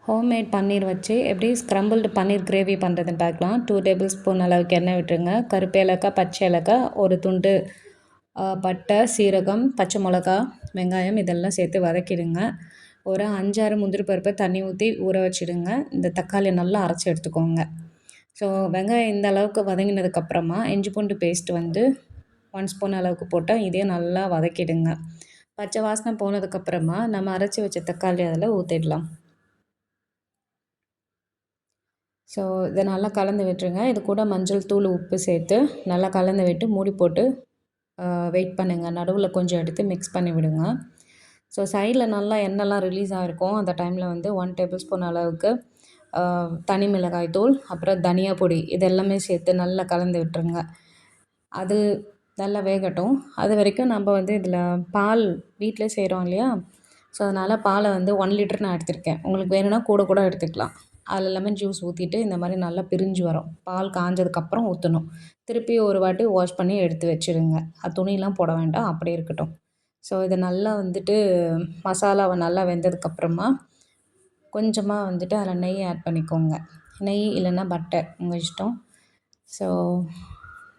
Homemade பன்னீர் வச்சு எப்படி ஸ்க்ரம்பிள்டு பன்னீர் gravy பண்ணுறதுன்னு பார்க்கலாம். 2 டேபிள் ஸ்பூன் அளவுக்கு எண்ணெய் விட்டுருங்க. கருப்பு ஏலக்காய், பச்சை ஏலக்காய், ஒரு துண்டு பட்டை, சீரகம், பச்சை மிளகா, வெங்காயம் இதெல்லாம் சேர்த்து வதக்கிடுங்க. ஒரு 5, 6 முந்திரி பருப்பை தண்ணி ஊற்றி ஊற வச்சுடுங்க. இந்த தக்காளியை நல்லா அரைச்சி எடுத்துக்கோங்க. ஸோ வெங்காயம் இந்த அளவுக்கு வதங்கினதுக்கப்புறமா இஞ்சி பூண்டு பேஸ்ட் வந்து 1 ஸ்பூன் அளவுக்கு போட்டால் இதையும் நல்லா வதக்கிடுங்க. பச்சை வாசனை போனதுக்கப்புறமா நம்ம அரைச்சி வச்ச தக்காளி அதில் ஊற்றிடலாம். ஸோ இதை நல்லா கலந்து விட்டுருங்க. இது கூட மஞ்சள் தூள், உப்பு சேர்த்து நல்லா கலந்து விட்டு மூடி போட்டு வெயிட் பண்ணுங்கள். நடுவில் கொஞ்சம் எடுத்து மிக்ஸ் பண்ணி விடுங்க. ஸோ சைடில் நல்லா எண்ணெய்லாம் ரிலீஸ் ஆகிருக்கும். அந்த டைமில் வந்து 1 டேபிள் ஸ்பூன் அளவுக்கு தனி மிளகாய் தூள், அப்புறம் தனியா பொடி இது எல்லாமே சேர்த்து நல்லா கலந்து விட்டுருங்க. அது நல்லா வேகட்டும். அது வரைக்கும் நம்ம வந்து இதில் பால் வீட்டிலே செய்கிறோம் இல்லையா? ஸோ அதனால் பாலை வந்து 1 லிட்டர் நான் எடுத்திருக்கேன். உங்களுக்கு வேணும்னா கூட எடுத்துக்கலாம். அதில் லெமன் ஜூஸ் ஊற்றிட்டு இந்த மாதிரி நல்லா பிரிஞ்சு வரும். பால் காஞ்சதுக்கப்புறம் ஊற்றணும். திருப்பி ஒரு வாட்டி வாஷ் பண்ணி எடுத்து வச்சுடுங்க. அது துணியெலாம் போட வேண்டாம், அப்படியே இருக்கட்டும். ஸோ இதை நல்லா வந்துட்டு மசாலாவை நல்லா வெந்ததுக்கப்புறமா கொஞ்சமாக வந்துட்டு அதில் நெய் ஆட் பண்ணிக்கோங்க. நெய் இல்லைன்னா பட்டர் உங்கள் இஷ்டம். ஸோ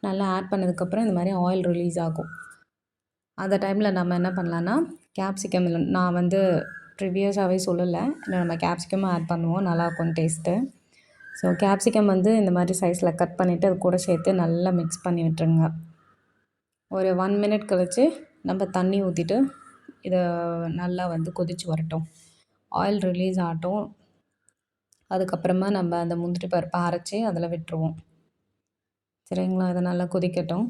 நல்லா ஆட் பண்ணதுக்கப்புறம் இந்த மாதிரி ஆயில் ரிலீஸ் ஆகும். அந்த டைமில் நம்ம என்ன பண்ணலான்னா கேப்சிகம் நான் வந்து ப்ரிவியஸாகவே சொல்லலை, நம்ம கேப்சிகமும் ஆட் பண்ணுவோம், நல்லாயிருக்கும் டேஸ்ட்டு. ஸோ கேப்சிகம் வந்து இந்த மாதிரி சைஸில் கட் பண்ணிவிட்டு அது கூட சேர்த்து நல்லா மிக்ஸ் பண்ணி விட்டுருங்க. ஒரு 1 மினிட் கழித்து நம்ம தண்ணி ஊற்றிட்டு இதை நல்லா வந்து கொதித்து வரட்டும். ஆயில் ரிலீஸ் ஆகட்டும். அதுக்கப்புறமா நம்ம அந்த முந்திரி பருப்பை அரைச்சி அதில் விட்டுருவோம். சரிங்களா? இதை நல்லா கொதிக்கட்டும்.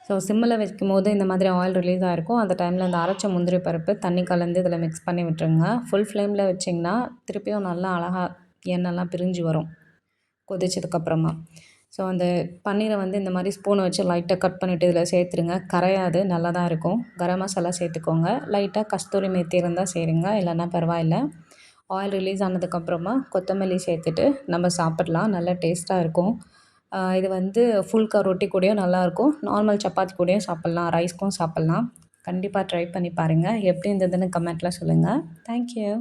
ஸோ சிம்மில் வைக்கும்போது இந்த மாதிரி ஆயில் ரிலீஸ் ஆகிருக்கும். அந்த டைமில் அந்த அரைச்ச முந்திரி பருப்பு தண்ணி கலந்து இதில் மிக்ஸ் பண்ணி விட்டுருங்க. ஃபுல் ஃப்ளேமில் வச்சிங்கன்னா திருப்பியும் நல்லா அழகாக எண்ணெய்லாம் பிரிஞ்சு வரும் கொதிச்சதுக்கப்புறமா. ஸோ அந்த பன்னீரை வந்து இந்த மாதிரி ஸ்பூனை வச்சு லைட்டாக கட் பண்ணிவிட்டு இதில் சேர்த்துருங்க. கரையாது, நல்லா தான் இருக்கும். கரம் மசாலா சேர்த்துக்கோங்க. லைட்டாக கஸ்தூரி மேத்தி இருந்தால் சேருங்க, இல்லைன்னா பரவாயில்ல. ஆயில் ரிலீஸ் ஆனதுக்கப்புறமா கொத்தமல்லி சேர்த்துட்டு நம்ம சாப்பிட்லாம். நல்லா டேஸ்ட்டாக இருக்கும். இது வந்து ஃபுல்கா ரொட்டி கூடயும் நல்லாயிருக்கும். நார்மல் சப்பாத்தி கூடயும் சாப்பிட்லாம், ரைஸ்க்கும் சாப்பிட்லாம். கண்டிப்பாக ட்ரை பண்ணி பாருங்கள். எப்படி இருந்ததுன்னு கமெண்ட்டில் சொல்லுங்கள். Thank you.